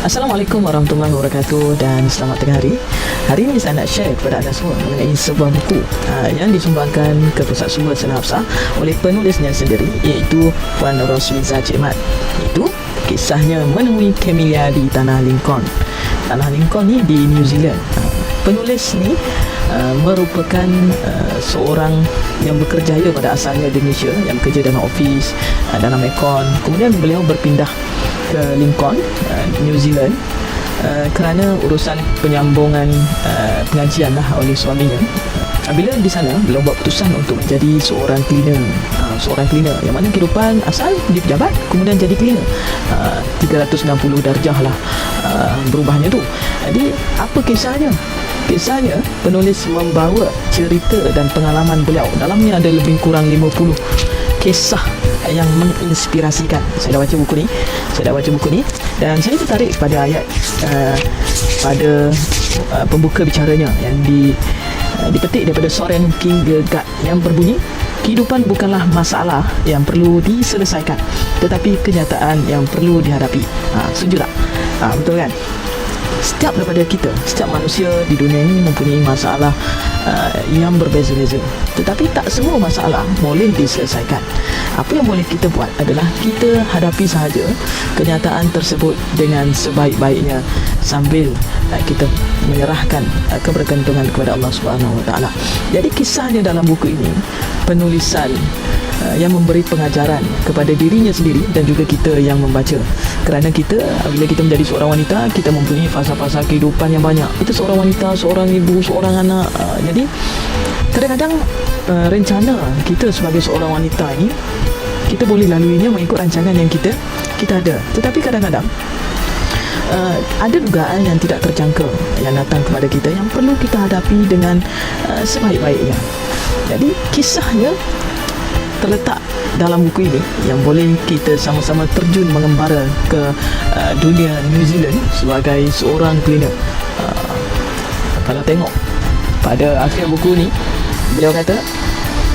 Assalamualaikum warahmatullahi wabarakatuh dan selamat tengah hari. Hari ini saya nak share kepada anda semua mengenai sebuah buku yang disumbangkan ke Pusat Sumber Senar Hafsah oleh penulisnya sendiri, iaitu Puan Rosmiza Cik Mat. Itu kisahnya menemui Camellia di Tanah Lincoln. Tanah Lincoln ni di New Zealand. Penulis ni merupakan seorang yang bekerjaya pada asalnya di Malaysia, yang bekerja dalam ofis, dalam akon. Kemudian beliau berpindah ke Lincoln, New Zealand, kerana urusan penyambungan pengajian lah oleh suaminya. Bila di sana, beliau buat keputusan untuk menjadi seorang cleaner. Yang mana kehidupan asal dia pejabat, kemudian jadi cleaner. 360 darjah lah berubahnya tu. Jadi apa kisahnya? Kisahnya, penulis membawa cerita dan pengalaman beliau. Dalamnya ada lebih kurang 50 kisah yang menginspirasikan. Saya dah baca buku ni dan saya tertarik pada ayat pada pembuka bicaranya yang dipetik daripada Soren Kierkegaard yang berbunyi, kehidupan bukanlah masalah yang perlu diselesaikan, tetapi kenyataan yang perlu dihadapi. Setuju tak? Betul kan? Setiap daripada kita, setiap manusia di dunia ini mempunyai masalah yang berbeza-beza, tetapi tak semua masalah boleh diselesaikan. Apa yang boleh kita buat adalah kita hadapi sahaja kenyataan tersebut dengan sebaik-baiknya sambil kita menyerahkan kebergantungan kepada Allah Subhanahu Wa Taala. Jadi kisahnya dalam buku ini penulisan yang memberi pengajaran kepada dirinya sendiri dan juga kita yang membaca. Kerana kita, bila kita menjadi seorang wanita, kita mempunyai fasa-fasa kehidupan yang banyak. Kita seorang wanita, seorang ibu, seorang anak. Jadi kadang-kadang rencana kita sebagai seorang wanita ini, kita boleh laluinya mengikut rancangan yang kita ada. Tetapi kadang-kadang ada dugaan yang tidak terjangka yang datang kepada kita, yang perlu kita hadapi dengan sebaik-baiknya. Jadi kisahnya terletak dalam buku ini yang boleh kita sama-sama terjun mengembara ke dunia New Zealand sebagai seorang cleaner. Kalau tengok pada akhir buku ni, beliau kata,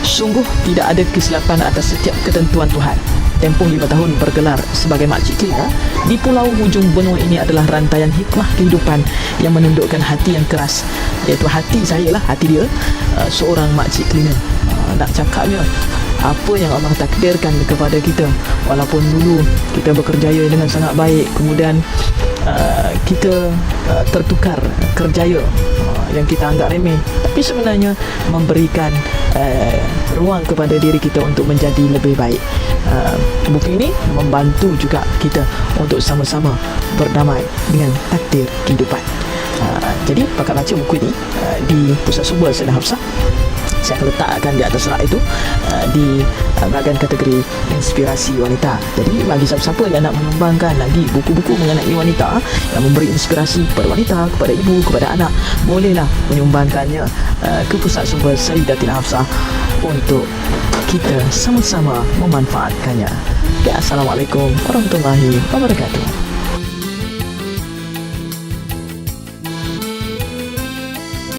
sungguh tidak ada kesilapan atas setiap ketentuan Tuhan. Tempoh 5 tahun bergelar sebagai makcik cleaner di pulau hujung benua ini adalah rantaian hikmah kehidupan yang menundukkan hati yang keras, iaitu hati saya lah, hati dia, seorang makcik cleaner. Nak cakapnya, apa yang Allah takdirkan kepada kita, walaupun dulu kita bekerjaya dengan sangat baik, kemudian kita tertukar kerjaya yang kita anggap remeh, tapi sebenarnya memberikan ruang kepada diri kita untuk menjadi lebih baik. Buku ini membantu juga kita untuk sama-sama berdamai dengan takdir kehidupan. Jadi pakat baca buku ini di Pusat Sumber Senar Hafsah. Saya akan letakkan di atas rak itu di bahagian kategori inspirasi wanita. Jadi bagi siapa-siapa yang nak mengembangkan lagi buku-buku mengenai wanita yang memberi inspirasi kepada wanita, kepada ibu, kepada anak, bolehlah menyumbangkannya ke Pusat Sumber Sayyidatina Hafsah untuk kita sama-sama memanfaatkannya. Assalamualaikum warahmatullahi wabarakatuh.